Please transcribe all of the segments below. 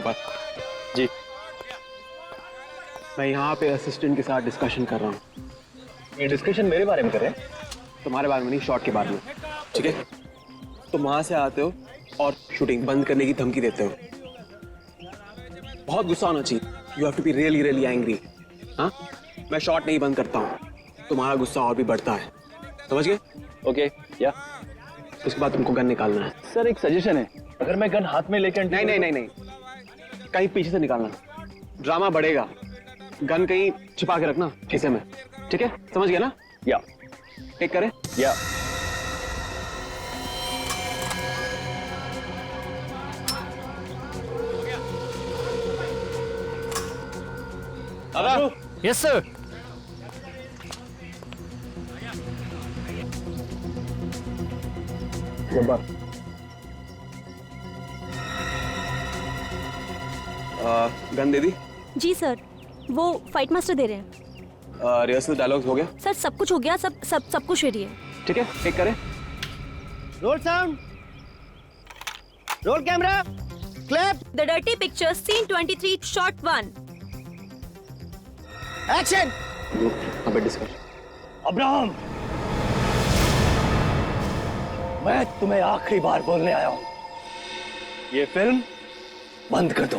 पास। जी। मैं यहाँ पे असिस्टेंट के साथ डिस्कशन कर रहा हूँ। ये डिस्कशन मेरे बारे में कर रहे हैं? तुम्हारे बारे में नहीं, शॉट के बारे में। ठीक है, तुम वहां से आते हो और शूटिंग बंद करने की धमकी देते हो। बहुत गुस्सा होना चाहिए। You have to be really really angry. हाँ, मैं शॉट नहीं बंद करता हूँ, तुम्हारा गुस्सा और भी बढ़ता है। समझ गए? ओके, या उसके बाद तुमको गन निकालना है। सर एक सजेशन है, अगर मैं गन हाथ में लेकर नहीं नहीं नहीं नहीं, कहीं पीछे से निकालना, ड्रामा बढ़ेगा। गन कहीं छिपा के रखना खीसे में। ठीक है, समझ गया ना? या टेक करे। या यस सर। गन दे दी। जी सर, वो फाइट मास्टर दे रहे हैं। रिहर्सल डायलॉग्स हो गया? सर सब कुछ हो गया, सब कुछ रेडी है। ठीक है, टेक करे। Roll sound, roll camera, clap, the dirty picture, scene 23, shot 1। Action. अबे डिस्कशन। अब्राहम, मैं तुम्हें आखिरी बार बोलने आया हूं, ये फिल्म बंद कर दो।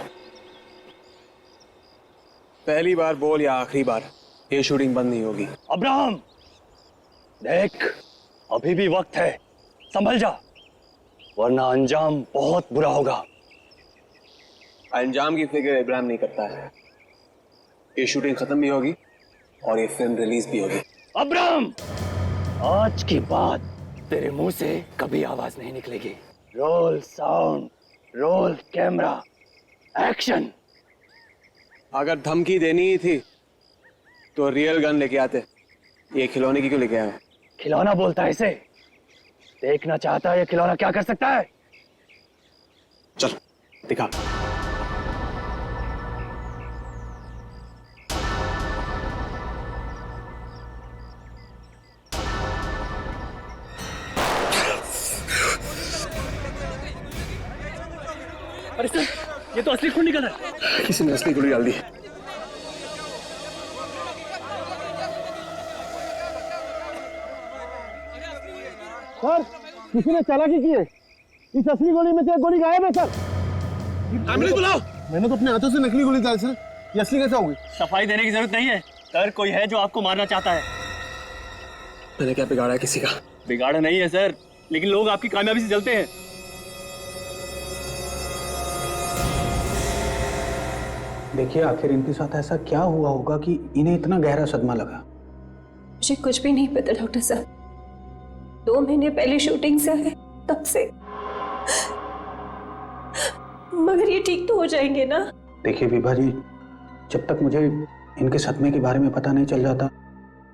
पहली बार बोल या आखिरी बार, ये शूटिंग बंद नहीं होगी। अब्राहम देख, अभी भी वक्त है, संभल जा, वरना अंजाम बहुत बुरा होगा। अंजाम की फिक्र इब्राहिम नहीं करता है। ये शूटिंग खत्म भी होगी और ये फिल्म रिलीज भी होगी। अब्राहम, आज के बाद तेरे मुंह से कभी आवाज नहीं निकलेगी। Role sound, roll camera, action. अगर धमकी देनी ही थी तो रियल गन लेके आते, ये खिलौने की क्यों लेके आए? खिलौना बोलता है इसे? देखना चाहता है ये खिलौना क्या कर सकता है? चल दिखा। अरे सर, ये तो असली खून निकल रहा है। किसी ने असली गोली डाल दी। सर किसी ने चालाकी की है, इस असली गोली में से एक गोली गायब है सर। एम्बुलेंस बुलाओ। मैंने तो अपने हाथों से नकली गोली डाली सर, ये असली कैसे होगी? सफाई देने की जरूरत नहीं है सर, कोई है जो आपको मारना चाहता है। मैंने क्या बिगाड़ा है किसी का? बिगाड़ा नहीं है सर, लेकिन लोग आपकी कामयाबी से जलते हैं। देखिए, आखिर इनके साथ ऐसा क्या हुआ होगा कि इन्हें इतना गहरा सदमा लगा? मुझे कुछ भी नहीं पता डॉक्टर साहब, 2 महीने पहले शूटिंग से आए तब से। मगर ये ठीक तो हो जाएंगे ना? देखिए विभा जी, जब तक मुझे इनके सदमे के बारे में पता नहीं चल जाता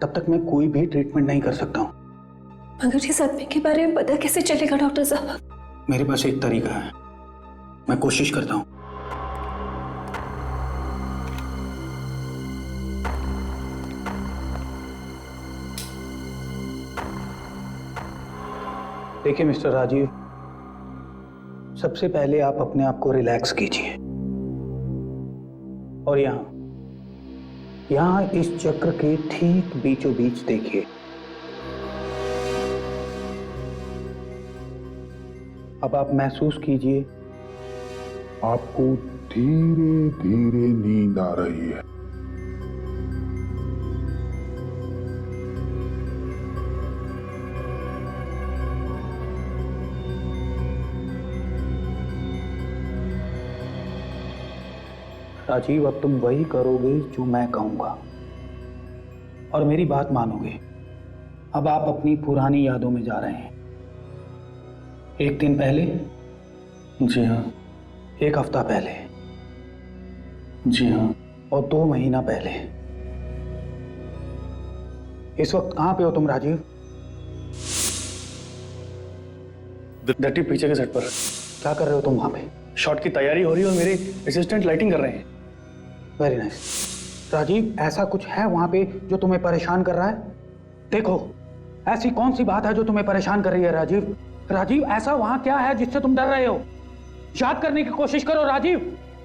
तब तक मैं कोई भी ट्रीटमेंट नहीं कर सकता हूँ। मगर ये सदमे के बारे में पता कैसे चलेगा डॉक्टर साहब? मेरे पास एक तरीका है, मैं कोशिश करता हूँ। देखिए मिस्टर राजीव, सबसे पहले आप अपने आप को रिलैक्स कीजिए और यहां इस चक्र के ठीक बीचों बीच देखिए। अब आप महसूस कीजिए आपको धीरे धीरे नींद आ रही है। राजीव, अब तुम वही करोगे जो मैं कहूंगा और मेरी बात मानोगे। अब आप अपनी पुरानी यादों में जा रहे हैं। 1 दिन पहले, जी हाँ। 1 हफ्ता पहले, जी हाँ। और 2 महीना पहले। इस वक्त कहां पे हो तुम राजीव? डर्टी पीछे के सेट पर। क्या कर रहे हो तुम वहां पे? शॉट की तैयारी हो रही है और मेरे असिस्टेंट लाइटिंग कर रहे हैं। Very nice. राजीव, ऐसा कुछ है वहां पे जो तुम्हें परेशान कर रहा है? देखो, ऐसी कौन सी बात है जो तुम्हें परेशान कर रही है राजीव? राजीव, ऐसा वहां क्या है जिससे तुम डर रहे हो? याद करने की कोशिश करो राजीव।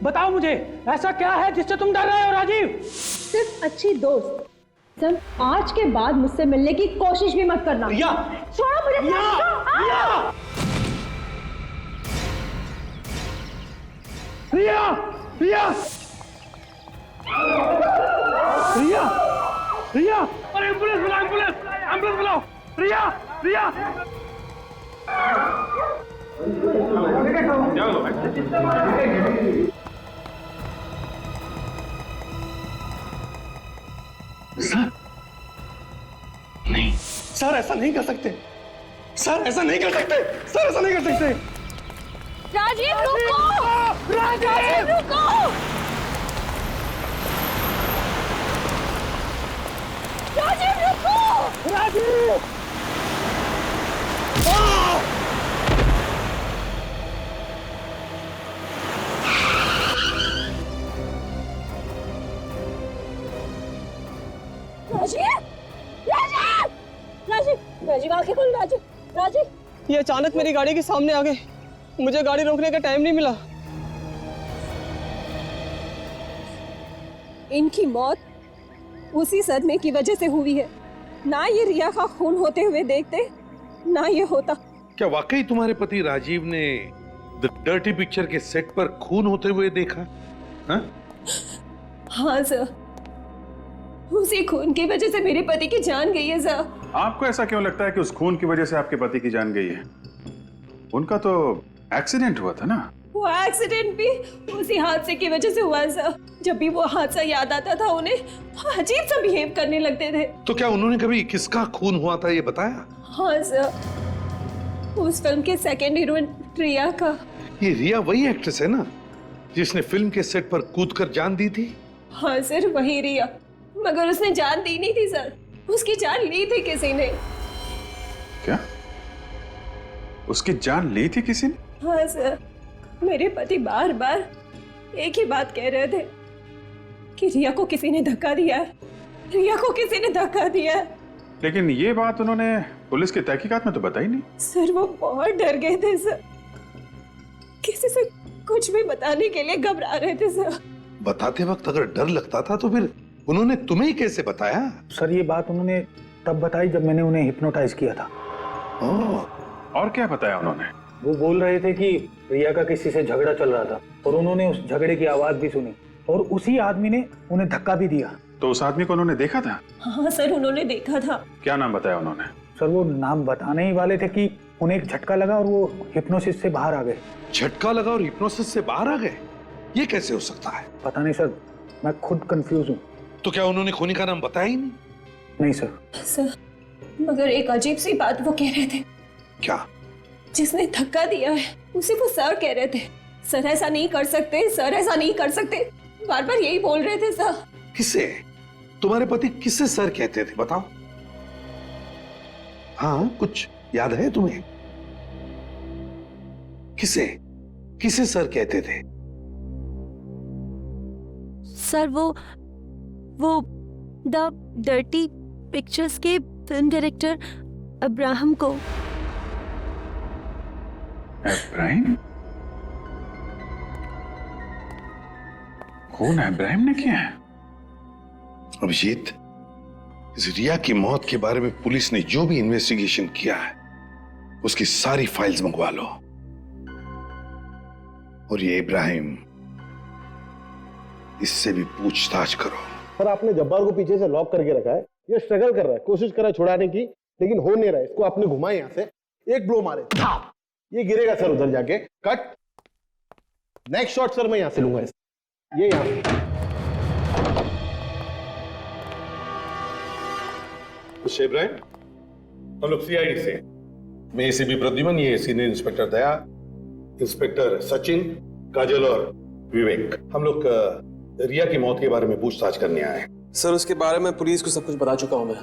बताओ मुझे, ऐसा क्या है जिससे तुम डर रहे हो राजीव? सिर्फ अच्छी दोस्त। सर, आज के बाद मुझसे मिलने की कोशिश भी मत करना। रिया, छोड़ो मुझे। रिया, रिया, रिया, रिया, अरे एम्बुलेंस बुलाओ, एम्बुलेंस बुलाओ, रिया, रिया। सर नहीं, सर ऐसा नहीं कर सकते, सर ऐसा नहीं कर सकते, सर ऐसा नहीं कर सकते। राजीव रुको! राजीव रुको! राजीव रुको! राजीव, राजीव, राजीव, राजीव, राजीव आंखें खोल। राजीव, राजीव। ये अचानक मेरी गाड़ी के सामने आ गए, मुझे गाड़ी रोकने का टाइम नहीं मिला। इनकी मौत उसी सदमे की वजह से हुई है। ना ये रिया का खून होते हुए देखते, ना ये होता। क्या वाकई तुम्हारे पति राजीव ने द डर्टी पिक्चर के सेट पर खून होते हुए देखा? हाँ? हाँ सर, उसी खून की वजह से मेरे पति की जान गई है सर। आपको ऐसा क्यों लगता है कि उस खून की वजह से आपके पति की जान गई है? उनका तो एक्सीडेंट हुआ था ना। वो एक्सीडेंट भी उसी हादसे की वजह से हुआ सर। जब भी वो हादसा याद आता था, उन्हें अजीब सा बिहेव करने लगते थे। तो क्या उन्होंने कभी किसका खून हुआ था ये बताया? हाँ सर, उस फिल्म के सेकंड हीरोइन रिया का। ये रिया वही एक्ट्रेस है ना जिसने फिल्म के सेट पर कूदकर जान दी थी? हाँ सर, वही रिया। मगर उसने जान दी नहीं थी सर, उसकी जान ली थी किसी ने। क्या? उसकी जान ली थी किसी ने? हाँ सर, मेरे पति बार बार एक ही बात कह रहे थे कि रिया को किसी ने धक्का दिया है, रिया को किसी ने धक्का दिया है। लेकिन ये बात उन्होंने पुलिस की तहकीकात में तो बताई नहीं। सर वो बहुत डर गए थे सर, किसी से कुछ भी बताने के लिए घबरा रहे थे सर। बताते वक्त अगर डर लगता था तो फिर उन्होंने तुम्हें ही कैसे बताया? सर ये बात उन्होंने तब बताई जब मैंने उन्हें हिप्नोटाइज किया था। और क्या बताया उन्होंने? वो बोल रहे थे कि रिया का किसी से झगड़ा चल रहा था और उन्होंने उस झगड़े की आवाज भी सुनी और उसी आदमी ने उन्हें धक्का भी दिया। तो उस आदमी को उन्होंने देखा था? हाँ सर, उन्होंने देखा था। क्या नाम बताया उन्होंने? सर वो नाम बताने ही वाले थे कि उन्हें एक झटका लगा और वो हिप्नोसिस से बाहर आ गए। झटका लगा और हिप्नोसिस से बाहर आ गए? ये कैसे हो सकता है? पता नहीं सर, मैं खुद कंफ्यूज हूँ। तो क्या उन्होंने खूनी का नाम बताया ही नहीं? नहीं सर। सर मगर एक अजीब सी बात वो कह रहे थे। क्या? जिसने धक्का दिया है उसे वो सर कह रहे थे। सर ऐसा नहीं कर सकते, सर ऐसा नहीं कर सकते, बार बार यही बोल रहे थे सर। किसे? तुम्हारे पति किसे सर कहते थे बताओ? हाँ, कुछ याद है तुम्हें? किसे किसे सर कहते थे? सर वो द डर्टी पिक्चर्स के फिल्म डायरेक्टर अब्राहम को। इब्राहिम? कौन है? इब्राहिम ने किया है? अभिजीत, इस रिया की मौत के बारे में पुलिस ने जो भी इन्वेस्टिगेशन किया है उसकी सारी फाइल्स मंगवा लो। और ये इब्राहिम, इससे भी पूछताछ करो। सर आपने जब्बार को पीछे से लॉक करके रखा है, ये स्ट्रगल कर रहा है, कोशिश कर रहा है छुड़ाने की, लेकिन हो नहीं रहा है। इसको आपने घुमाया यहाँ से, एक ब्लो मारे, ये गिरेगा सर उधर जाके। कट। नेक्स्ट शॉट सर मैं यहाँ से लूंगा इसे, ये यहाँ से। इब्राहिम, हम लोग सीआईडी से, मैं एसीपी प्रद्युमन, ये सीनियर इंस्पेक्टर दया, इंस्पेक्टर सचिन, काजल और विवेक, हम लोग रिया की मौत के बारे में पूछताछ करने आए हैं। सर उसके बारे में पुलिस को सब कुछ बता चुका हूं मैं।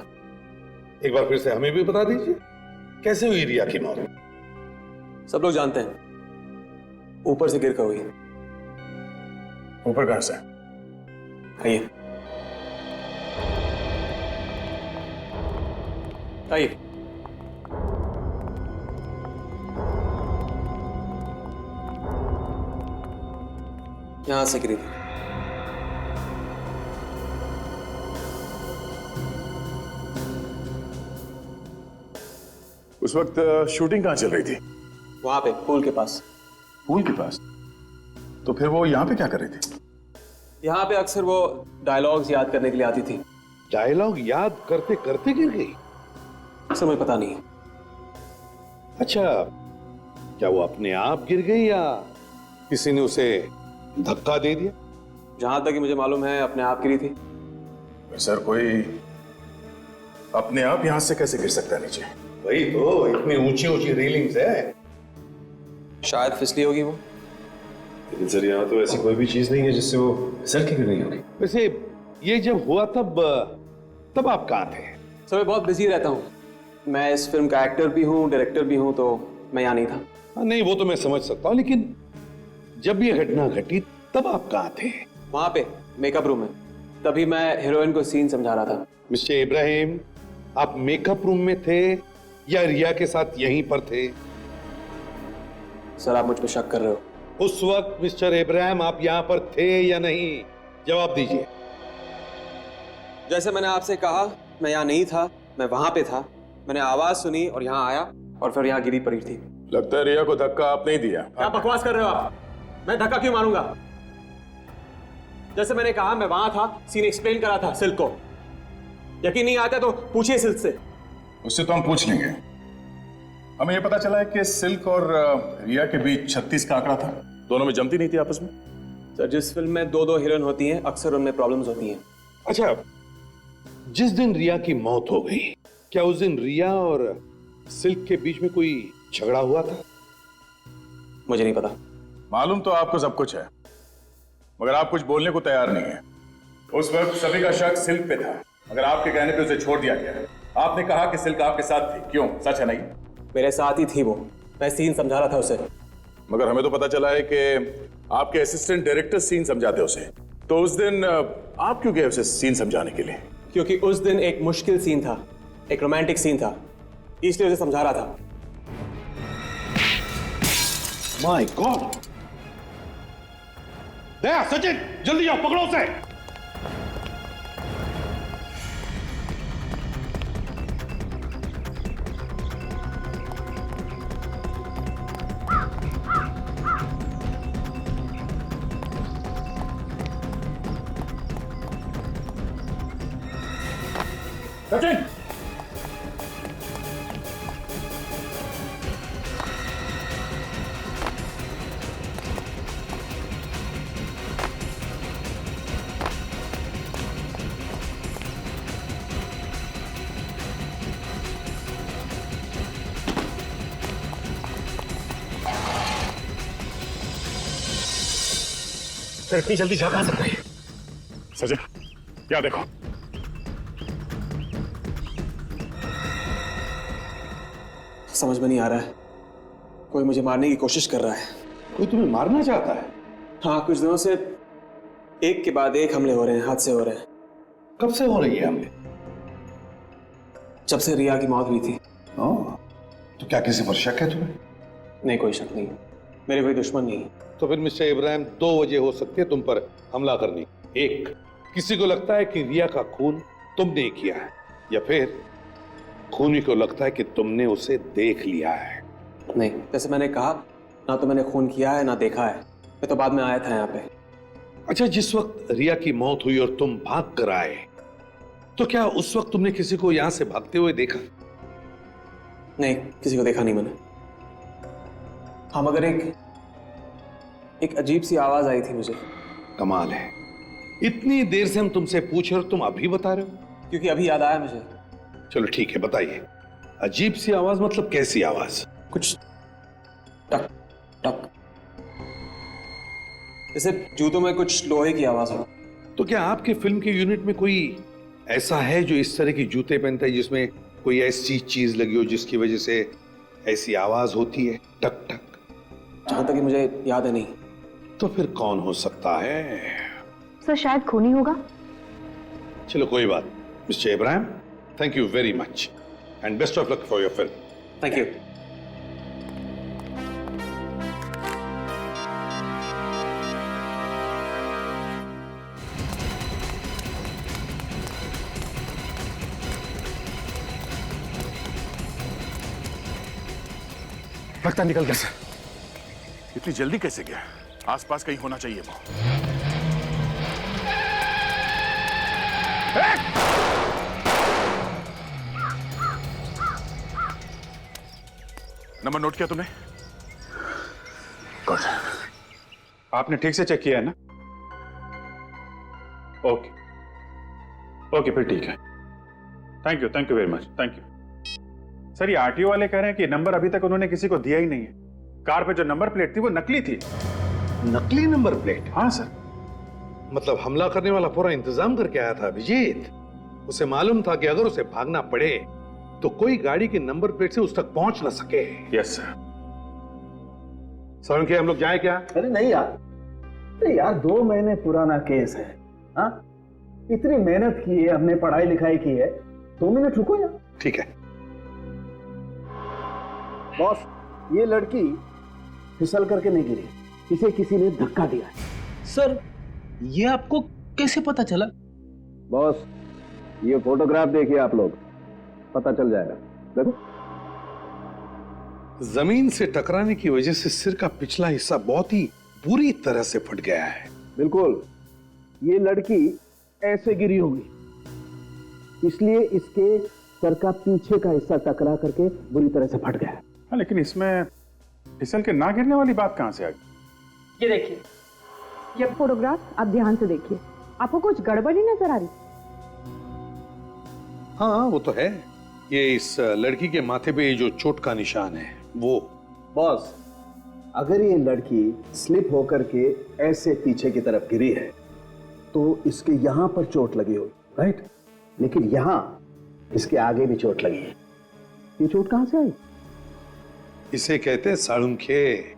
एक बार फिर से हमें भी बता दीजिए, कैसे हुई रिया की मौत? सब लोग जानते हैं, ऊपर से गिर कर हुई। ऊपर कहां से? आइए आइए। यहां से गिरी थी। उस वक्त शूटिंग कहाँ चल रही थी? वहां पे पूल के पास। पूल के पास? तो फिर वो यहाँ पे क्या कर रही थी? यहाँ पे अक्सर वो डायलॉग्स याद करने के लिए आती थी। डायलॉग याद करते करते गिर गई? सर मुझे पता नहीं। अच्छा, क्या वो अपने आप गिर गई या किसी ने उसे धक्का दे दिया? जहां तक कि मुझे मालूम है अपने आप गिरी थी। सर कोई अपने आप यहाँ से कैसे गिर सकता है नीचे? वही तो, इतनी ऊंची ऊंची रेलिंग्स है। शायद फिसली होगी वो। लेकिन सर यहाँ तो ऐसी कोई भी चीज नहीं है जिससे वो फिसल के गिर रही होगी। वैसे ये जब हुआ तब आप कहाँ थे? सर मैं बहुत बिजी रहता हूँ। मैं इस फिल्म का एक्टर भी हूँ, डायरेक्टर भी हूँ, तो मैं यहाँ नहीं था। हाँ, नहीं वो तो मैं समझ सकता हूँ, लेकिन जब ये घटना घटी तब आप कहाँ थे? वहां पे मेकअप रूम में। तभी मैं हीरोइन को सीन समझा रहा था। मिस्टर इब्राहिम, आप मेकअप रूम में थे या रिया के साथ यहीं पर थे? सर आप मुझ पर शक कर रहे हो? उस वक्त मिस्टर इब्राहिम आप यहाँ पर थे या नहीं? जवाब दीजिए। जैसे मैंने आपसे कहा, मैं यहाँ नहीं था, मैं वहां पे था। मैंने आवाज सुनी और यहाँ आया और फिर यहाँ गिरी पड़ी थी। लगता है रिया को धक्का आप नहीं दिया। क्या बकवास कर रहे हो आप? मैं धक्का क्यों मारूंगा? जैसे मैंने कहा मैं वहां था, सीन एक्सप्लेन करा था सिल्क को। यकीन नहीं आता तो पूछिए सिल्क से। उससे तो हम पूछ लेंगे। हमें यह पता चला है कि सिल्क और रिया के बीच 36 का आंकड़ा था। दोनों में जमती नहीं थी आपस में। सर जिस फिल्म में दो हीरोइन होती हैं, अक्सर उनमें प्रॉब्लम्स होती हैं। अच्छा, जिस दिन रिया की मौत हो गई, क्या उस दिन रिया और सिल्क के बीच में कोई झगड़ा हुआ था? मुझे नहीं पता। मालूम तो आपको सब कुछ है, मगर आप कुछ बोलने को तैयार नहीं है। उस वक्त सभी का शक सिल्क पे था, मगर आपके कहने पे उसे छोड़ दिया गया। आपने कहा कि सिल्क आपके साथ थी, क्यों? सच है नहीं? मेरे साथ ही थी वो। मैं सीन समझा रहा था उसे। मगर हमें तो पता चला है कि आपके असिस्टेंट डायरेक्टर सीन समझाते उसे। तो उस दिन आप क्यों गए उसे सीन समझाने के लिए? क्योंकि उस दिन एक मुश्किल सीन था, एक रोमांटिक सीन था, इसलिए उसे समझा रहा था। My God! दया, सचिन, जल्दी जाओ, पकड़ो उसे। सचिन! सर इतनी जल्दी जा कहां सकते हैं? सचिन, क्या देखो? समझ में नहीं आ रहा है। कोई मुझे मारने की कोशिश कर रहा है। कोई तुम्हें मारना चाहता है? हाँ, कुछ दिनों से एक के बाद एक हमले हो रहे हैं, हादसे हो रहे हैं। कब से हो रही है हमले? जब से रिया की मौत हुई थी। तो क्या किसी पर शक है तुम्हें? नहीं, कोई शक नहीं। मेरे कोई दुश्मन नहीं। तो फिर मिस्टर इब्राहिम, दो वजह हो सकती है तुम पर हमला करनी। एक, किसी को लगता है कि रिया का खून तुमने किया है, या फिर खूनी को लगता है कि तुमने उसे देख लिया है। नहीं, जैसे मैंने कहा, ना तो मैंने खून किया है ना देखा है। मैं तो बाद में आया था यहाँ पे। अच्छा, जिस वक्त रिया की मौत हुई और तुम भाग कर आए, तो क्या उस वक्त तुमने किसी को यहां से भागते हुए देखा? नहीं, किसी को देखा नहीं मैंने। हाँ, मगर एक अजीब सी आवाज आई थी मुझे। कमाल है, इतनी देर से हम तुमसे पूछ रहे हो, तुम अभी बता रहे हो? क्योंकि अभी याद आया मुझे। चलो ठीक है, बताइए। अजीब सी आवाज मतलब कैसी आवाज? कुछ टक टक, जैसे जूतों में कुछ लोहे की आवाज हो। तो क्या आपके फिल्म के यूनिट में कोई ऐसा है जो इस तरह की जूते पहनता है, जिसमें कोई ऐसी चीज लगी हो जिसकी वजह से ऐसी आवाज होती है, टक टक? जहां तक कि मुझे याद है नहीं। तो फिर कौन हो सकता है? सर शायद खूनी होगा। चलो कोई बात। Mister Ibrahim, thank you very much and best of luck for your film. Thank you. लगता निकल गया सर। इतनी जल्दी कैसे गया? आसपास कहीं होना चाहिए वो। नंबर नोट किया तुमने? गुड। आपने ठीक से चेक किया है ना? ओके ओके, फिर ठीक है। Thank you very much, thank you. Sir, ये आरटीओ वाले कह रहे हैं कि नंबर अभी तक उन्होंने किसी को दिया ही नहीं है। कार पे जो नंबर प्लेट थी वो नकली थी। नकली नंबर प्लेट? हाँ सर। मतलब हमला करने वाला पूरा इंतजाम करके आया था अभिजीत। उसे मालूम था कि अगर उसे भागना पड़े तो कोई गाड़ी के नंबर प्लेट से उस तक पहुंच ना सके। Yes sir. सोलंकी, हम लोग जाए क्या? अरे नहीं यार, अरे यार 2 महीने पुराना केस है। हाँ, इतनी मेहनत की है, हमने पढ़ाई लिखाई की है, 2 मिनट रुको यार। ठीक है बॉस, ये लड़की फिसल करके नहीं गिरी, इसे किसी ने धक्का दिया है। सर, ये आपको कैसे पता चला? बॉस, ये फोटोग्राफ देखिए आप लोग, पता चल जाएगा। देखो, जमीन से टकराने की वजह से सिर का पिछला हिस्सा बहुत ही बुरी तरह से फट गया है। बिल्कुल, ये लड़की ऐसे गिरी होगी, इसलिए इसके सर का पीछे का हिस्सा टकरा करके बुरी तरह से फट गया। हाँ, लेकिन इसमें फिसल के ना गिरने वाली बात कहां से आ गई? ये देखिए, ये फोटोग्राफ आप ध्यान से देखिए, आपको कुछ गड़बड़ नहीं नजर आ रही? हाँ, वो तो है। ये इस लड़की के माथे पे जो चोट का निशान है वो। बॉस, अगर ये लड़की स्लिप होकर के ऐसे पीछे की तरफ गिरी है तो इसके यहां पर चोट लगी होगी, राइट? लेकिन यहां इसके आगे भी चोट लगी है। ये चोट कहां से आई? इसे कहते हैं सालुंखे,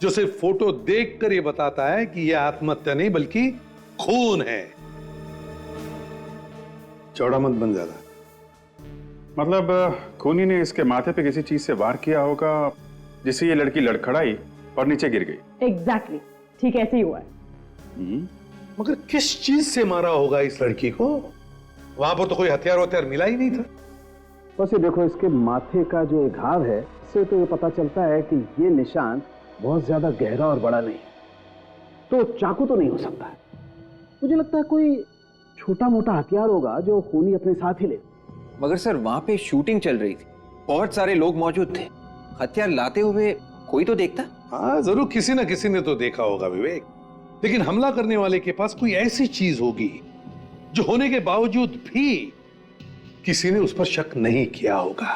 जो सिर्फ फोटो देखकर ये बताता है कि यह आत्महत्या नहीं बल्कि खून है। चौड़ा मत बन ज्यादा। मतलब खूनी ने इसके माथे पे किसी चीज से वार किया होगा जिससे ये लड़की लड़खड़ाई और नीचे गिर गई। एग्जैक्टली, ठीक ऐसे ही हुआ है। मगर किस चीज से मारा होगा इस लड़की को? वहां पर तो कोई हथियार मिला ही नहीं था। बस ये देखो, इसके माथे का जो घाव है, इससे तो ये पता चलता है कि ये निशान बहुत ज्यादा गहरा और बड़ा नहीं, तो चाकू तो नहीं हो सकता है। मुझे लगता है कोई छोटा मोटा हथियार होगा जो खूनी अपने साथ ही ले। मगर सर, वहां पे शूटिंग चल रही थी, बहुत सारे लोग मौजूद थे, हथियार लाते हुए कोई तो देखता। हाँ, जरूर किसी ना किसी ने तो देखा होगा विवेक, लेकिन हमला करने वाले के पास कोई ऐसी चीज होगी जो होने के बावजूद भी किसी ने उस पर शक नहीं किया होगा।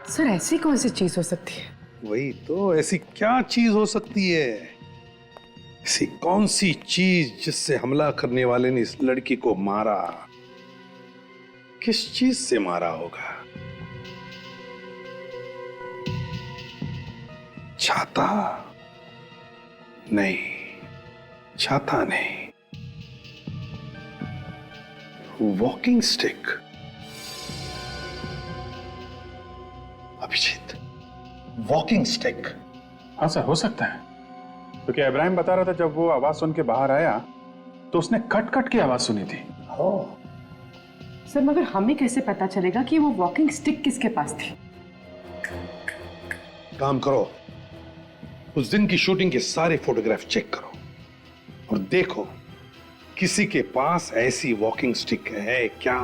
सर, ऐसी कौन सी चीज हो सकती है? वही तो, ऐसी क्या चीज हो सकती है? ऐसी कौन सी चीज जिससे हमला करने वाले ने इस लड़की को मारा? किस चीज से मारा होगा? छाता नहीं, छाता नहीं, walking stick. Abhijeet, walking stick. हाँ सर, हो सकता है, क्योंकि इब्राहिम बता रहा था जब वो आवाज सुन के बाहर आया तो उसने कट कट की आवाज सुनी थी। सर, मगर हमें कैसे पता चलेगा कि वो वॉकिंग स्टिक किसके पास थी? काम करो, उस दिन की शूटिंग के सारे फोटोग्राफ चेक करो और देखो किसी के पास ऐसी वॉकिंग स्टिक है क्या?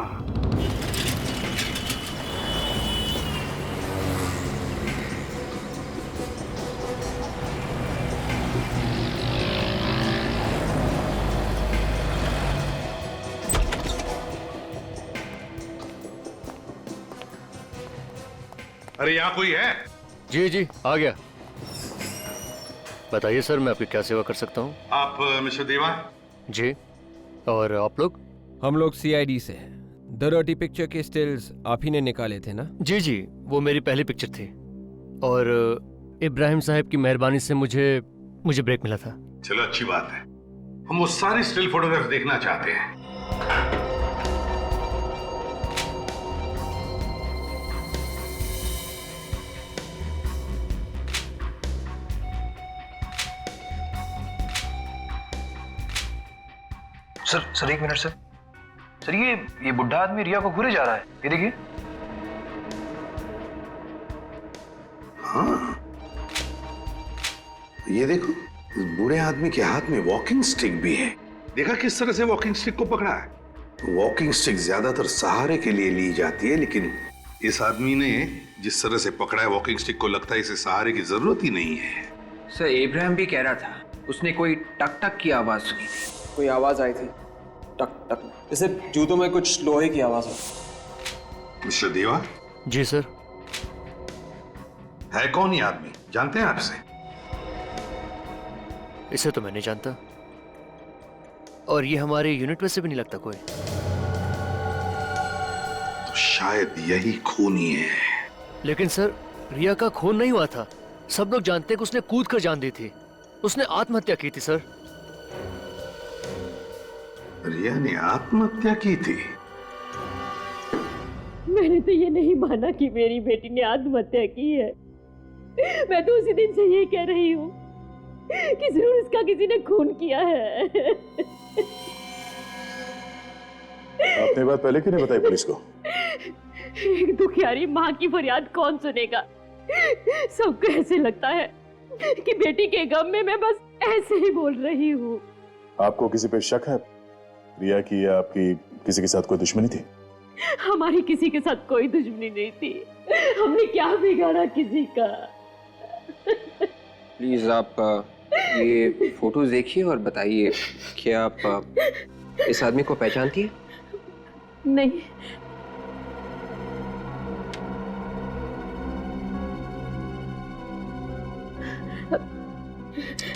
अरे यहां कोई है? जी जी, आ गया। बताइए सर, मैं आपकी क्या सेवा कर सकता हूँ? आप मिस्टर देवा? जी। और आप लोग? हम लोग सीआईडी से हैं। द डर्टी पिक्चर के स्टिल्स आप ही ने निकाले थे ना? जी जी, वो मेरी पहली पिक्चर थी और इब्राहिम साहब की मेहरबानी से मुझे ब्रेक मिला था। चलो, अच्छी बात है। हम वो सारे स्टिल फोटोग्राफ देखना चाहते हैं। सर एक मिनट सर, ये बुढ़ा आदमी रिया को घूरे जा रहा है, ये देखिए। हाँ, ये देखो, इस बूढ़े आदमी के हाथ में वॉकिंग स्टिक भी है। देखा किस तरह से वॉकिंग स्टिक को पकड़ा है। वॉकिंग स्टिक ज्यादातर सहारे के लिए ली जाती है, लेकिन इस आदमी ने जिस तरह से पकड़ा है वॉकिंग स्टिक को, लगता है इसे सहारे की जरूरत ही नहीं है। सर इब्राहिम भी कह रहा था उसने कोई टक टक की आवाज सुनी थी। कोई आवाज आई थी, टक टक, जैसे जूतों में कुछ लोहे की आवाज हो। मिस्टर देवा। जी सर। है कौन ये आदमी, जानते हैं आपसे? इसे तो मैं नहीं जानता, और ये हमारे यूनिट में से भी नहीं लगता कोई। तो शायद यही खूनी है। लेकिन सर, रिया का खून नहीं हुआ था। सब लोग जानते हैं कि उसने कूद कर जान दी थी। उसने आत्महत्या की थी सर। रिया ने आत्महत्या की थी? मैंने तो ये नहीं माना कि मेरी बेटी ने आत्महत्या की है। मैं तो उसी दिन से ये कह रही हूँ कि जरूर इसका किसी ने खून किया है। आपने बात पहले क्यों नहीं बताई पुलिस को? एक दुखियारी माँ की फरियाद कौन सुनेगा? सबको ऐसे लगता है कि बेटी के गम में मैं बस ऐसे ही बोल रही हूँ। आपको किसी पे शक है रिया की, या आपकी किसी के साथ कोई दुश्मनी थी? हमारी किसी के साथ कोई दुश्मनी नहीं थी। हमने क्या बिगाड़ा किसी का? प्लीज आप ये फोटोज देखिए और बताइए कि आप इस आदमी को पहचानती है? नहीं।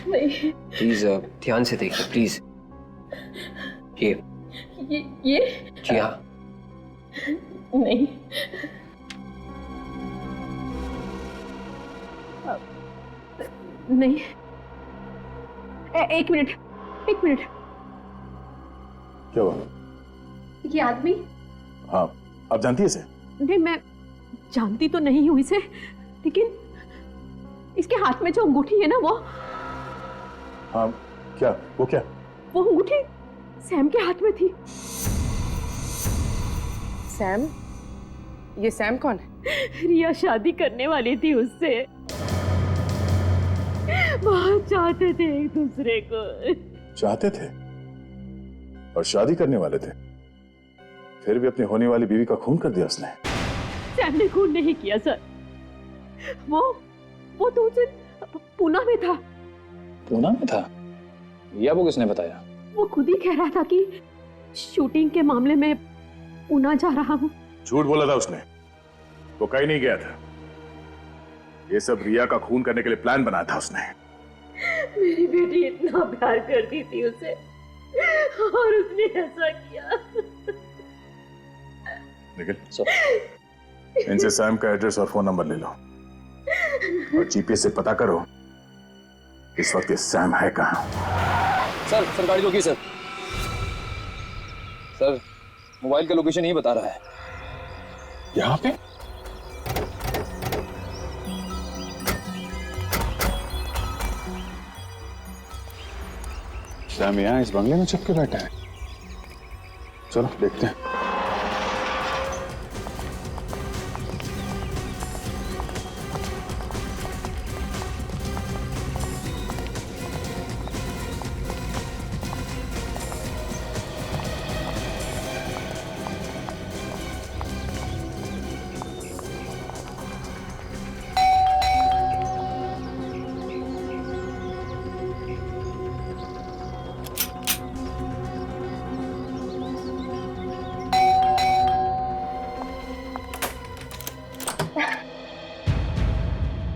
नहीं। प्लीज ध्यान से देखिए प्लीज। ये जी हाँ। नहीं। नहीं। एक मिनट। क्या हुआ? ये आदमी? हाँ, आप जानती है इसे? नहीं, मैं जानती तो नहीं हूँ इसे, लेकिन इसके हाथ में जो अंगूठी है ना वो। हाँ, क्या? वो क्या? वो अंगूठी सैम के हाथ में थी। सैम? ये सैम कौन है? रिया शादी करने वाली थी उससे। बहुत चाहते थे एक दूसरे को। चाहते थे और शादी करने वाले थे, फिर भी अपनी होने वाली बीवी का खून कर दिया उसने। सैम ने खून नहीं किया सर। वो तो उस दिन पूना में था। पूना में था? या वो किसने बताया? वो खुद ही कह रहा था कि शूटिंग के मामले में पूना जा रहा हूँ। झूठ बोला था उसने, वो कहीं नहीं गया था। ये सब रिया का खून करने के लिए प्लान बनाया था उसने। मेरी बेटी इतना प्यार करती थी उसे, और उसने ऐसा किया। निखिल, इनसे सैम का एड्रेस और फोन नंबर ले लो और जीपीएस से पता करो इस वक्त ये सैम है कहाँ। सर गाड़ी रोकिए सर। सर मोबाइल का लोकेशन यही बता रहा है। यहाँ पे? सैम यहाँ इस बंगले में छुप के बैठा है। चलो देखते हैं।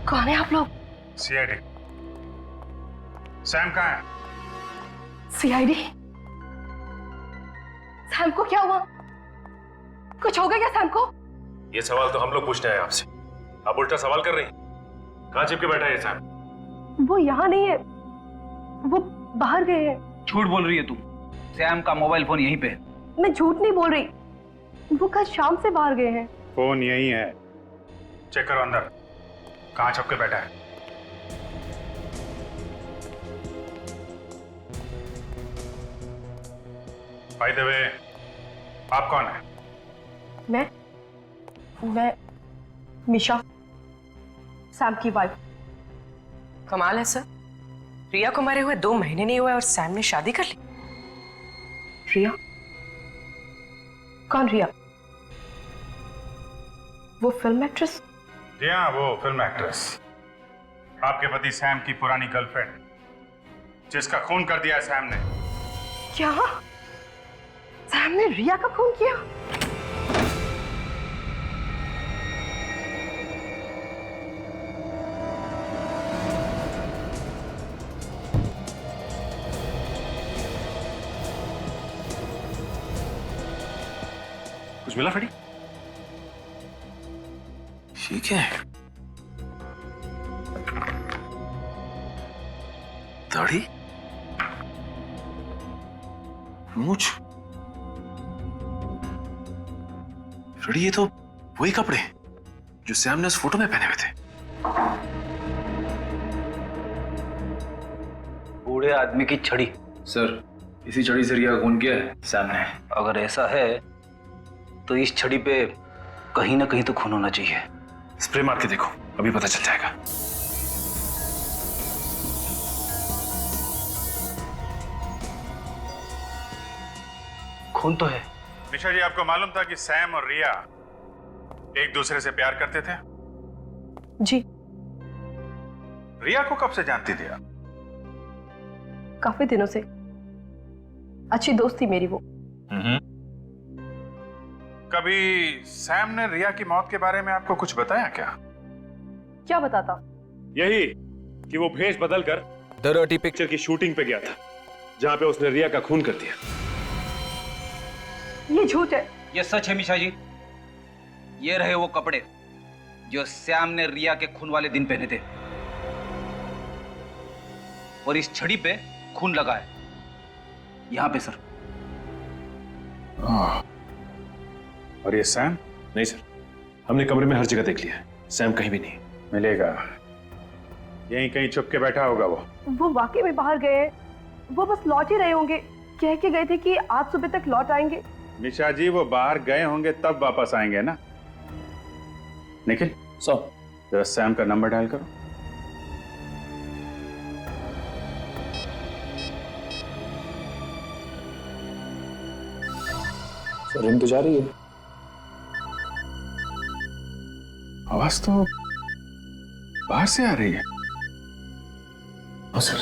कौन है आप लोग? सीआईडी। सैम कहाँ है? सीआईडी? सैम को क्या हुआ? कुछ हो गया क्या सैम को? ये सवाल तो हम लोग पूछते हैं आपसे, आप उल्टा सवाल कर रही हैं। कहाँ चिपके बैठा है ये सैम? वो यहाँ नहीं है, वो बाहर गए हैं। झूठ बोल रही है तुम। सैम का मोबाइल फोन यहीं पे है। मैं झूठ नहीं बोल रही, वो कल शाम से बाहर गए हैं। फोन यहीं है, चेक करो अंदर कहाँ छुप के बैठा है। बाय द वे, आप कौन है? मैं मिशा, सैम की वाइफ। कमाल है सर, रिया को मरे हुए 2 महीने नहीं हुए और सैम ने शादी कर ली। रिया? कौन रिया? वो फिल्म एक्ट्रेस? जी हाँ, वो फिल्म एक्ट्रेस, आपके पति सैम की पुरानी गर्लफ्रेंड, जिसका खून कर दिया है सैम ने। क्या? सैम ने रिया का खून किया? कुछ मिला फ्रेडी? ठीक है। दाढ़ी, मूछ, फ्रेडी ये तो वही कपड़े जो सैम ने उस फोटो में पहने हुए थे। बूढ़े आदमी की छड़ी। सर, इसी छड़ी से रिया का खून किया है सैम ने। अगर ऐसा है तो इस छड़ी पे कहीं ना कहीं तो खून होना चाहिए। स्प्रे मार के देखो, अभी पता चल जाएगा। खून तो है। निशा जी, आपको मालूम था कि सैम और रिया एक दूसरे से प्यार करते थे? जी। रिया को कब से जानती थी आप? काफी दिनों से। अच्छी दोस्त थी मेरी वो। कभी सैम ने रिया की मौत के बारे में आपको कुछ बताया क्या? क्या बताता? यही कि वो भेष बदलकर द डर्टी पिक्चर की शूटिंग पे गया था, जहां पे उसने रिया का खून कर दिया। ये झूठ है। ये सच है मिशा जी। ये रहे वो कपड़े जो श्याम ने रिया के खून वाले दिन पहने थे, और इस छड़ी पे खून लगा है, यहां पे सर। और ये सैम? नहीं सर, हमने कमरे में हर जगह देख लिया है, सैम कहीं भी नहीं मिलेगा। यहीं कहीं छुप के बैठा होगा वो वाकई में बाहर गए हैं। वो बस लौट ही रहे होंगे। कह के गए थे कि आज सुबह तक लौट आएंगे। निशा जी, वो बाहर गए होंगे तब वापस आएंगे ना। निखिल, जरा सैम का नंबर डायल करो। सर, रिंग तो जा रही है। आवाज तो बाहर से आ रही है। सर,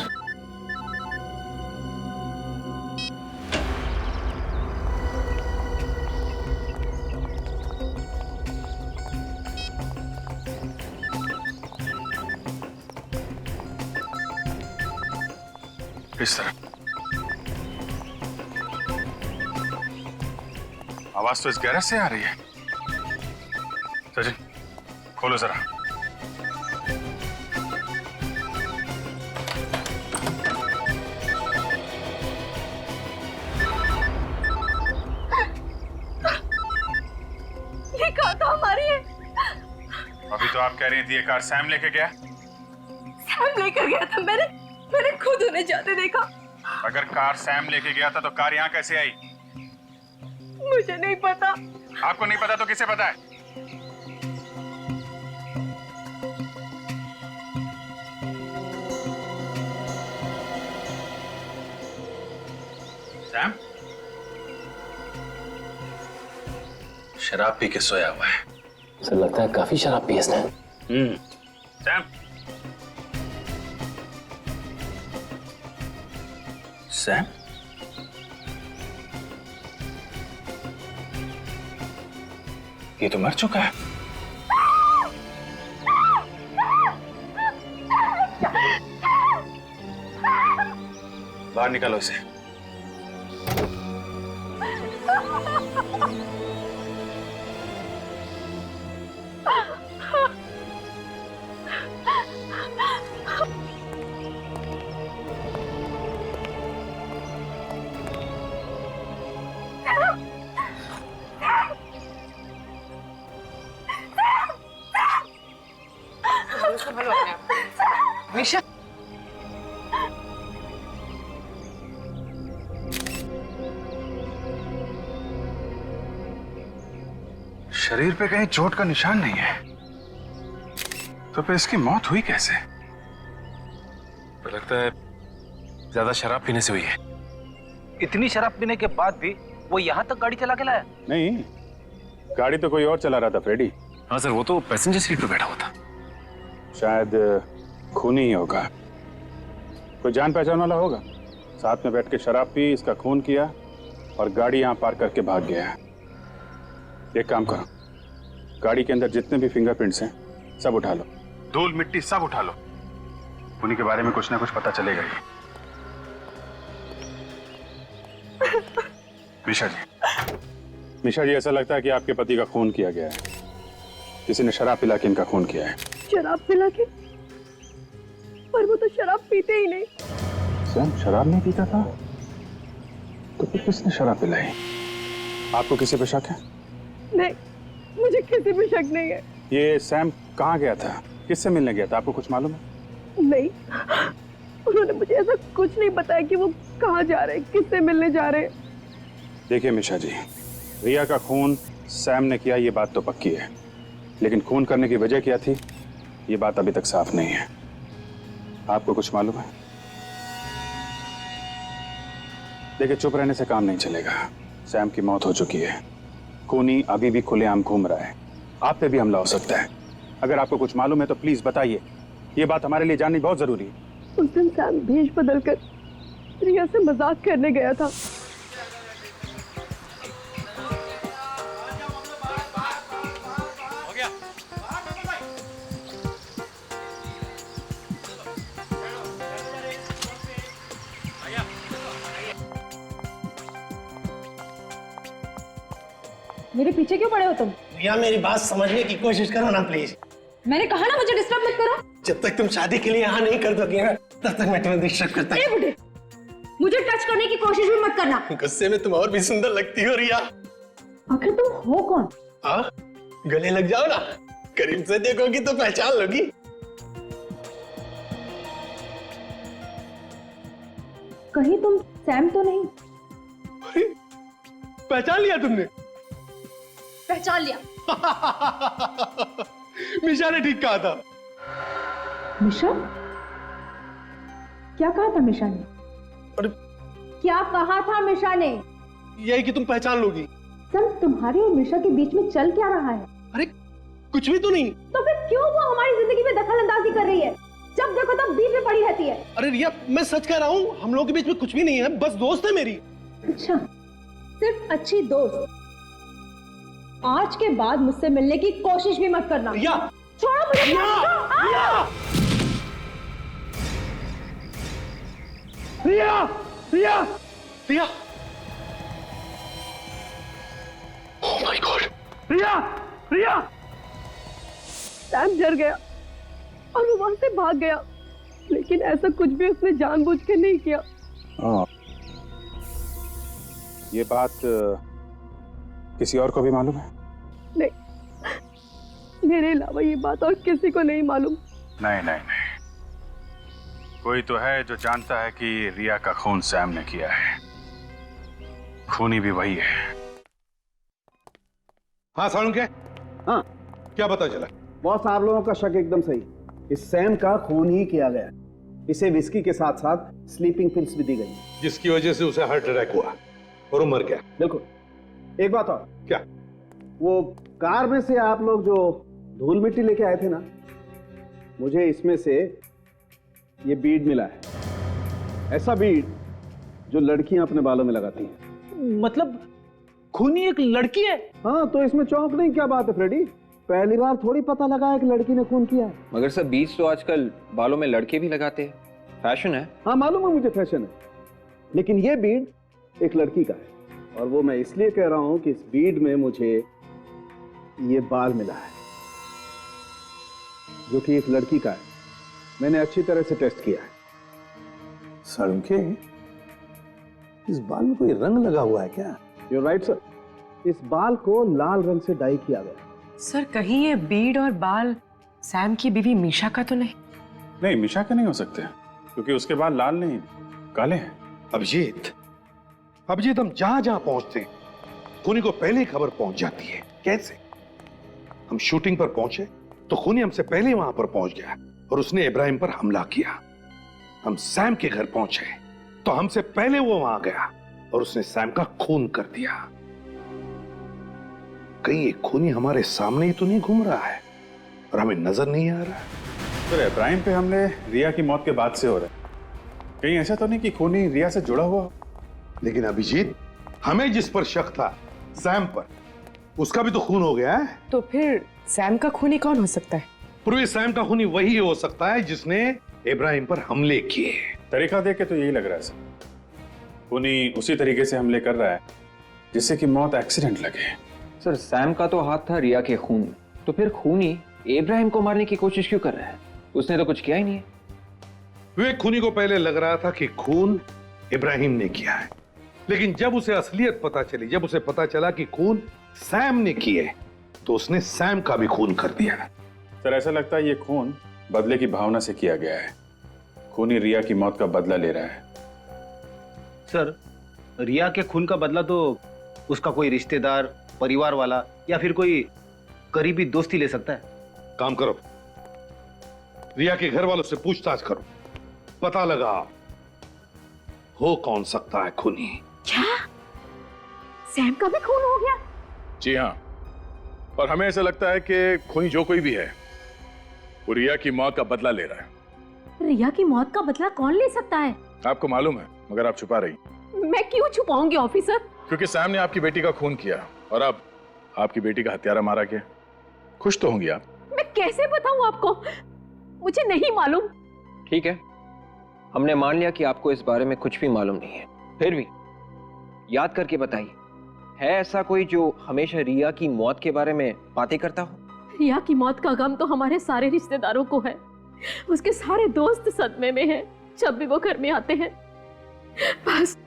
इस तरह आवाज तो इस गैरेज से आ रही है। सचिन, खोलो जरा। ये कार तो हमारी है। अभी तो आप कह रही थी ये कार सैम लेके गया। सैम लेकर गया था। मैंने खुद उन्हें जाते देखा। अगर कार सैम लेके गया था तो कार यहाँ कैसे आई? मुझे नहीं पता। आपको नहीं पता तो किसे पता है? सैम शराब पी के सोया हुआ है। सर, लगता है काफी शराब पी इसने। सैम, सैम, ये तो मर चुका है। बाहर निकालो इसे। निशा, शरीर पे कहीं चोट का निशान नहीं है। तो फिर इसकी मौत हुई कैसे? तो लगता है ज्यादा शराब पीने से हुई है। इतनी शराब पीने के बाद भी वो यहाँ तक गाड़ी चला के लाया? नहीं, गाड़ी तो कोई और चला रहा था फ्रेडी। हाँ सर, वो तो पैसेंजर सीट पे बैठा हुआ था। शायद खूनी ही होगा, कोई जान पहचान वाला होगा। साथ में बैठ के शराब पी, इसका खून किया और गाड़ी यहाँ पार्क करके भाग गया। एक काम करो, गाड़ी के अंदर जितने भी फिंगरप्रिंट्स हैं सब उठा लो, धूल मिट्टी सब उठा लो। उन्हीं के बारे में कुछ ना कुछ पता चलेगा ही। मिशा जी, ऐसा लगता है कि आपके पति का खून किया गया है। किसी ने शराब पिला के इनका खून किया है। शराब पिला के? पर वो तो शराब पीते ही नहीं। सैम शराब नहीं पीता था? तो फिर किसने शराब पिलाई? आपको किसी पे शक है? नहीं, मुझे किसी पे शक नहीं है। ये सैम कहाँ गया था, किससे मिलने गया था, आपको कुछ मालूम है? नहीं, उन्होंने मुझे ऐसा कुछ नहीं बताया कि वो कहाँ जा रहे हैं, किससे मिलने जा रहे हैं। देखिए मिशा जी, रिया का खून सैम ने किया, ये बात तो पक्की है, लेकिन खून करने की वजह क्या थी, ये बात अभी तक साफ नहीं है। आपको कुछ मालूम है? देखिए, चुप रहने से काम नहीं चलेगा। सैम की मौत हो चुकी है, खूनी अभी भी खुलेआम घूम रहा है, आप पे भी हमला हो सकता है। अगर आपको कुछ मालूम है तो प्लीज बताइए, ये बात हमारे लिए जाननी बहुत जरूरी है। उस दिन सैम भेष बदलकर रिया से मजाक करने गया था। मेरे पीछे क्यों पड़े हो तुम? रिया, मेरी बात समझने की कोशिश करो ना प्लीज। मैंने कहा ना मुझे डिस्टर्ब मत करो। जब तक तुम शादी के लिए यहाँ नहीं कर दोगी ना, तब तक मैं तुम्हें डिस्टर्ब करता ए बुढ़े, मुझे टच करने की कोशिश भी मत करना। गुस्से में तुम और भी सुंदर लगती हो रिया। आखिर तुम हो कौन? हाँ, गले लग जाओ ना, करीब से देखोगी तो पहचान लोगी। कहीं तुम सैम तो नहीं? अरे, पहचान लिया तुमने? पहचान लिया। मिशा ने ठीक कहा था। मिशा? क्या कहा था मिशा ने? अरे, क्या कहा था मिशा ने? यही कि तुम पहचान लोगी। सर, तुम्हारे और मिशा के बीच में चल क्या रहा है? अरे कुछ भी तो नहीं। तो फिर क्यों वो हमारी जिंदगी में दखल अंदाजी कर रही है? जब देखो तब बीच में पड़ी रहती है। अरे रिया, मैं सच कह रहा हूँ, हम लोगों के बीच में कुछ भी नहीं है, बस दोस्त है मेरी। अच्छा, सिर्फ अच्छी दोस्त। आज के बाद मुझसे मिलने की कोशिश भी मत करना। रिया, छोड़ो मुझे। Riya, Riya, Riya, Riya, oh my god, Riya, Riya. Sam डर गया और वो वहां से भाग गया, लेकिन ऐसा कुछ भी उसने जानबूझ के नहीं किया। ये बात किसी और को भी मालूम है? नहीं, मेरे अलावा ये बात और किसी को नहीं मालूम। नहीं नहीं नहीं, कोई तो है जो जानता है कि रिया का खून सैम ने किया है। खूनी भी वही है। हाँ सालुंके, हाँ क्या पता चला? बॉस, आप लोगों का शक एकदम सही। इस सैम का खून ही किया गया। इसे विस्की के साथ साथ स्लीपिंग पिल्स भी दी गई, जिसकी वजह से उसे हार्ट अटैक हुआ और वो मर गया। बिल्कुल। एक बात और, क्या? वो कार में से आप लोग जो धूल मिट्टी लेके आए थे ना, मुझे इसमें से ये बीड मिला है। ऐसा बीड जो लड़कियां अपने बालों में लगाती हैं। मतलब खूनी एक लड़की है? हाँ, तो इसमें चौंकने की क्या बात है फ्रेडी? पहली बार थोड़ी पता लगा है कि लड़की ने खून किया है। मगर सर, बीज तो आजकल बालों में लड़के भी लगाते हैं, फैशन है। हाँ मालूम है मुझे, फैशन है, लेकिन ये बीड एक लड़की का है। और वो मैं इसलिए कह रहा हूं कि इस बीड में मुझे ये बाल मिला है जो कि एक लड़की का है। मैंने अच्छी तरह से टेस्ट किया है। सालुंके, इस बाल में कोई रंग लगा हुआ है क्या? You're right, sir. इस बाल को लाल रंग से डाई किया गया। सर, कहीं ये बीड और बाल सैम की बीवी मीशा का तो नहीं? नहीं, मीशा के नहीं हो सकते, क्योंकि उसके बाल लाल नहीं, काले हैं। अभिजीत, हम जहां जहां पहुंचते हैं, खूनी को पहले ही खबर पहुंच जाती है। कैसे? हम शूटिंग पर पहुंचे तो खूनी हमसे पहले वहां पर पहुंच गया और उसने इब्राहिम पर हमला किया। हम सैम के घर पहुंचे तो हमसे पहले वो वहां गया और उसने सैम का खून कर दिया। कहीं एक खूनी हमारे सामने ही तो नहीं घूम रहा है और हमें नजर नहीं आ रहा है। सर इब्राहिम पे हमले रिया की मौत के बाद से हो रहा है। कहीं ऐसा तो नहीं कि खूनी रिया से जुड़ा हुआ? लेकिन अभिजीत, हमें जिस पर शक था सैम पर, उसका भी तो खून हो गया है। तो फिर सैम का खूनी कौन हो सकता है? पूर्वी सैम का खूनी वही हो सकता है जिसने इब्राहिम पर हमले किए। तरीका देख के तो यही लग रहा है सर। खूनी उसी तरीके से हमले कर रहा है जिससे कि मौत एक्सीडेंट लगे। सर सैम का तो हाथ था रिया के खून में, तो फिर खूनी इब्राहिम को मारने की कोशिश क्यों कर रहा है? उसने तो कुछ किया ही नहीं है। विवेक, खूनी को पहले लग रहा था कि खून इब्राहिम ने किया है, लेकिन जब उसे असलियत पता चली, जब उसे पता चला कि खून सैम ने किए, तो उसने सैम का भी खून कर दिया। सर ऐसा लगता है ये खून बदले की भावना से किया गया है। खूनी रिया की मौत का बदला ले रहा है। सर रिया के खून का बदला तो उसका कोई रिश्तेदार, परिवार वाला या फिर कोई करीबी दोस्त ही ले सकता है। काम करो, रिया के घर वालों से पूछताछ करो, पता लगा हो कौन सकता है खूनी। क्या सैम का भी खून हो गया? जी हाँ, और हमें ऐसा लगता है कि खूनी जो कोई भी है वो रिया की मौत का बदला ले रहा है। रिया की मौत का बदला कौन ले सकता है? आपको मालूम है, मगर आप छुपा रही। मैं क्यों छुपाऊंगी ऑफिसर? क्योंकि सैम ने आपकी बेटी का खून किया और अब आपकी बेटी का हत्यारा मारा गया। खुश तो होंगी आप। मैं कैसे बताऊं आपको, मुझे नहीं मालूम। ठीक है, हमने मान लिया कि आपको इस बारे में कुछ भी मालूम नहीं है। फिर भी याद करके बताइए, है ऐसा कोई जो हमेशा रिया की मौत के बारे में बातें करता हो? रिया की मौत का गम तो हमारे सारे रिश्तेदारों को है। उसके सारे दोस्त सदमे में हैं। जब भी वो घर में आते हैं बस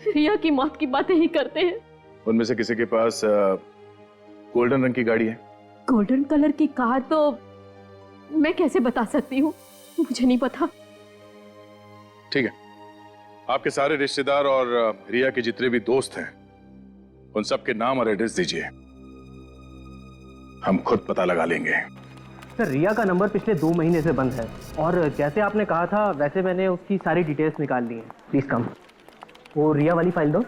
रिया की मौत की बातें ही करते हैं। उनमें से किसी के पास गोल्डन रंग की गाड़ी है? गोल्डन कलर की कार तो मैं कैसे बता सकती हूँ, मुझे नहीं पता। ठीक है, आपके सारे रिश्तेदार और रिया के जितने भी दोस्त हैं उन सब के नाम और एड्रेस दीजिए, हम खुद पता लगा लेंगे। सर रिया का नंबर पिछले 2 महीने से बंद है और जैसे आपने कहा था वैसे मैंने उसकी सारी डिटेल्स निकाल ली हैं। Please come. वो रिया वाली फाइल दो।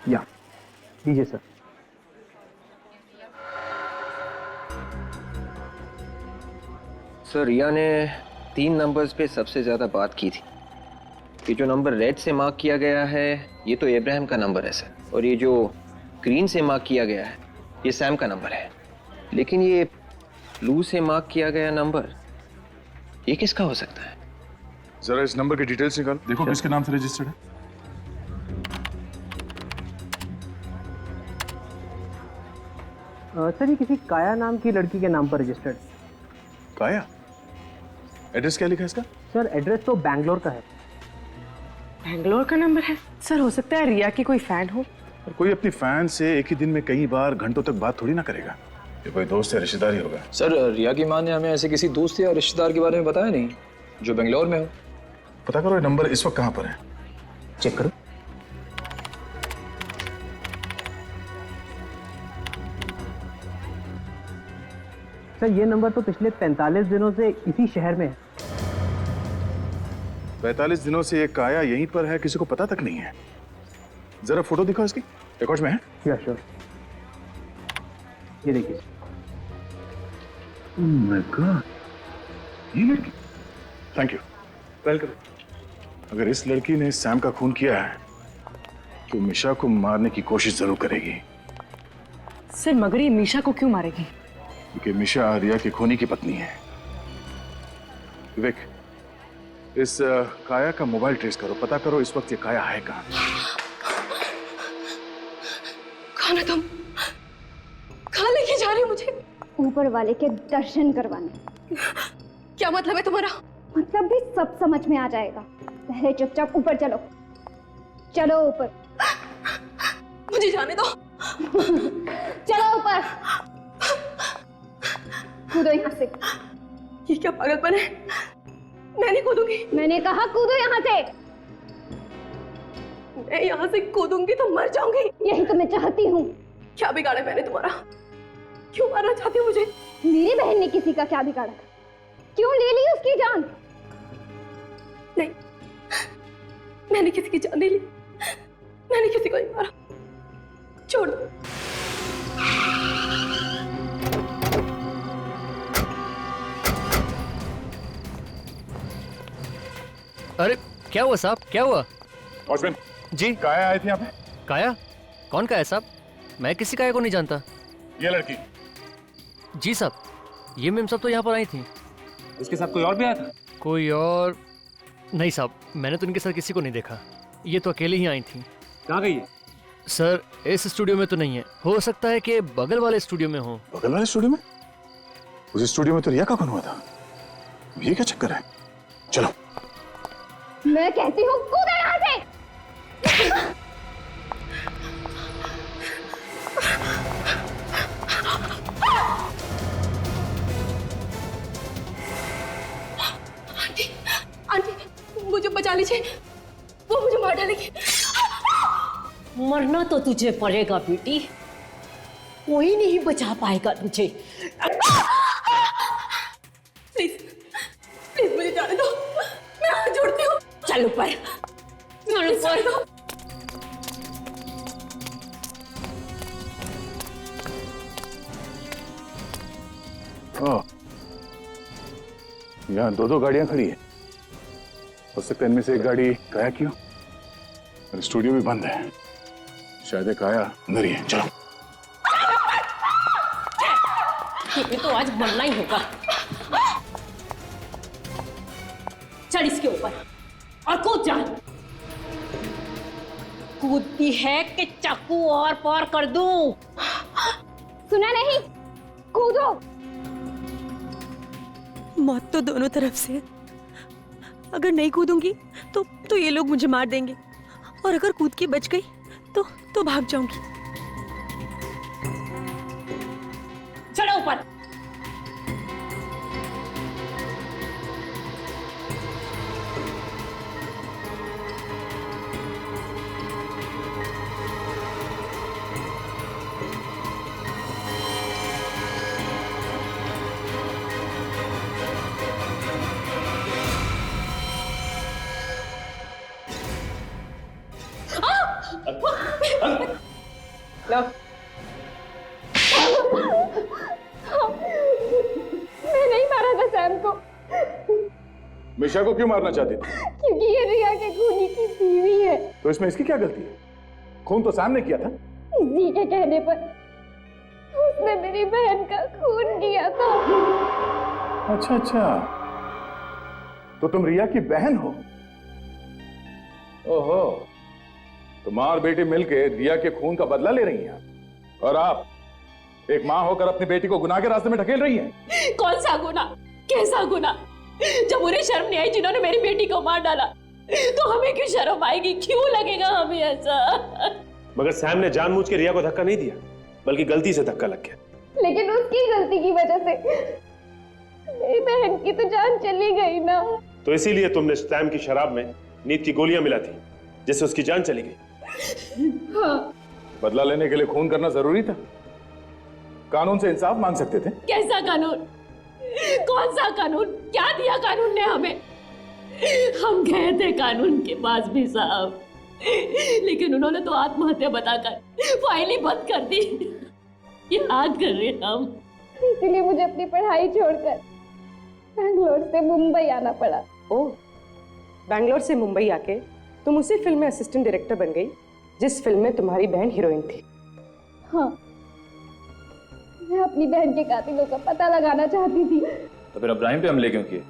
या दीजिए सर। सर रिया ने 3 नंबर्स पे सबसे ज्यादा बात की थी। ये जो नंबर रेड से मार्क किया गया है ये तो इब्राहिम का नंबर है सर, और ये जो ग्रीन से मार्क किया गया है ये सैम का नंबर है। लेकिन ये ब्लू से मार्क किया गया नंबर ये किसका हो सकता है? जरा इस नंबर की डिटेल्स निकाल, देखो किसके नाम से रजिस्टर्ड है। सर ये किसी काया नाम की लड़की के नाम पर रजिस्टर्ड। काया? एड्रेस क्या लिखा है इसका? सर एड्रेस तो बैंगलोर का है। बैंगलोर का नंबर है? सर हो सकता है रिया की कोई फैन हो। और कोई अपनी फैन से एक ही दिन में कई बार घंटों तक बात थोड़ी ना करेगा। ये कोई दोस्त या रिश्तेदार ही होगा। सर रिया की मां ने हमें ऐसे किसी दोस्त या रिश्तेदार के बारे में बताया नहीं जो बेंगलोर में हो। पता करो ये नंबर इस वक्त कहां पर है। चेक करो। सर ये नंबर तो पिछले 45 दिनों से इसी शहर में है। 45 दिनों से ये काया यहीं पर है, किसी को पता तक नहीं है। जरा फोटो दिखाओ इसकी, रिकॉर्ड में है? या श्योर, ये देखिए। ओह माय गॉड, ये लड़की। Thank you, welcome. अगर इस लड़की ने सैम का खून किया है तो मिशा को मारने की कोशिश जरूर करेगी। सर मगर ये मीशा को क्यों मारेगी? क्योंकि मिशा रिया की खूनी की पत्नी है। विवेक, इस काया का मोबाइल ट्रेस करो, पता करो इस वक्त ये काया है कहाँ। कौन है तुम? कहाँ लेके जा रही हो मुझे? ऊपर वाले के दर्शन करवाने। क्या मतलब है तुम्हारा? मतलब भी सब समझ में आ जाएगा। पहले चुपचाप ऊपर चलो। चलो ऊपर। मुझे जाने दो। चलो ऊपर। कूदो यहाँ से। ये क्या पागलपन है? मैं नहीं कूदूंगी। मैंने कहा कूदो यहाँ से। मैं यहाँ से कूदूंगी तो मर जाऊंगी। यही तो मैं चाहती हूँ। क्या बिगाड़ा मैंने तुम्हारा? क्यों मारना चाहती हो मुझे? मेरी बहन ने किसी का क्या बिगाड़ा था? क्यों ले ली उसकी जान? नहीं, मैंने किसी की जान नहीं ली, मैंने किसी को नहीं मारा। छोड़ दो। अरे क्या हुआ साहब, क्या हुआ? वॉचमैन जी। काया आई थी यहाँ पे? काया? कौन काया साहब? मैं किसी काया को नहीं जानता। ये लड़की? जी साहब, ये मैम सब तो यहाँ पर आई थी। उसके साथ कोई और भी आया था? कोई और नहीं साहब, मैंने तो इनके साथ किसी को नहीं देखा। ये तो अकेले ही आई थी। कहाँ गई है? सर इस स्टूडियो में तो नहीं है, हो सकता है कि बगल वाले स्टूडियो में हो। बगल वाले स्टूडियो में? उस स्टूडियो में तो रिया का खून हुआ था। ये क्या चक्कर है? चलो। मैं कहती हूँ कूदो यहाँ से। आंटी, मुझे बचा लीजिए, वो मुझे मार डालेगी। मरना तो तुझे पड़ेगा बेटी, कोई नहीं बचा पाएगा तुझे। प्लीज, प्लीज मुझे जाने दो, मैं हाथ जोड़ती हूँ। चल ऊपर, चल ऊपर। यहाँ दो गाड़ियां खड़ी है। हो सकता है इनमें से एक गाड़ी काया की हो और स्टूडियो भी बंद है। शायद काया अंदर ही है। चलो। तुम्हें तो आज मरना ही होगा। चढ़ इसके ऊपर और कूद जा। कूदती है कि चाकू और पार कर दूं? सुना नहीं, कूदो। मौत तो दोनों तरफ से है। अगर नहीं कूदूंगी तो ये लोग मुझे मार देंगे, और अगर कूद के बच गई तो भाग जाऊंगी। चढ़ो ऊपर। लो। मैं नहीं मारा था सैम को। मिशा को क्यों मारना चाहती थी? क्योंकि ये रिया के खूनी की बीवी है। तो इसमें इसकी क्या गलती है? खून तो सैम ने किया था। इसी के कहने पर उसने मेरी बहन का खून किया था। अच्छा अच्छा, तो तुम रिया की बहन हो? ओहो, तो माँ और बेटी मिलके रिया के खून का बदला ले रही हैं, और आप एक माँ होकर अपनी बेटी को गुनाह के रास्ते में ढकेल रही हैं। कौन सा गुनाह, कैसा गुनाह? जब उन्हें शर्म नहीं आई जिन्होंने मेरी बेटी को मार डाला, तो हमें क्यों शर्म आएगी? क्यों लगेगा हमें ऐसा? मगर सैम ने जानबूझ के रिया को धक्का नहीं दिया, बल्कि गलती से धक्का लग गया। लेकिन उसकी गलती की वजह से मेरी बहन की तो जान चली गई ना। तो इसीलिए तुमने सैम की शराब में नींद की गोलियां मिला थी, जिससे उसकी जान चली गई। हाँ। बदला लेने के लिए खून करना जरूरी था? कानून से इंसाफ मांग सकते थे। कैसा कानून? कौन सा कानून? क्या दिया कानून ने हमें? हम गए थे कानून के पास भी साहब, लेकिन उन्होंने तो आत्महत्या बताकर फाइल ही बंद कर दी। ये हाथ कर रहे हम। इसीलिए मुझे अपनी पढ़ाई छोड़कर बैंगलोर से मुंबई आना पड़ा। ओह, बैंगलोर से मुंबई आके तुम उसी फिल्म में असिस्टेंट डायरेक्टर बन गई जिस फिल्म में तुम्हारी बहन हीरोइन थी। हाँ, मैं अपनी बहन के कातिलों का पता लगाना चाहती थी। तो फिर इब्राहिम पे हमले क्यों किए?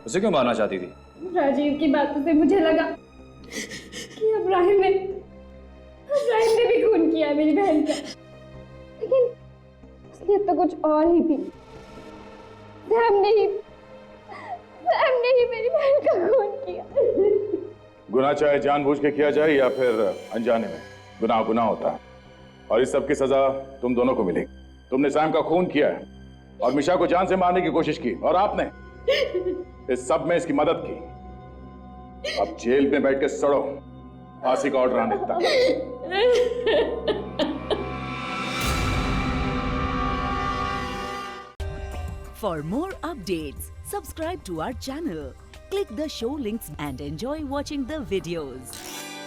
उसे क्यों मारना चाहती थी? राजीव की बातों से मुझे लगा कि इब्राहिम ने भी खून किया मेरी बहन का, लेकिन असलियत तो कुछ और ही थी। सैम ने ही मेरी बहन का खून किया। गुनाह चाहे जानबूझ के किया जाए या फिर अनजाने में, गुनाह गुनाह होता है, और इस सब की सजा तुम दोनों को मिलेगी। तुमने सैम का खून किया है और मिशा को जान से मारने की कोशिश की, और आपने इस सब में इसकी मदद की। अब जेल में बैठ के सड़ो, फांसी का ऑर्डर आने तक। 哎 है For more updates, subscribe to our channel, click the show links and enjoy watching the videos.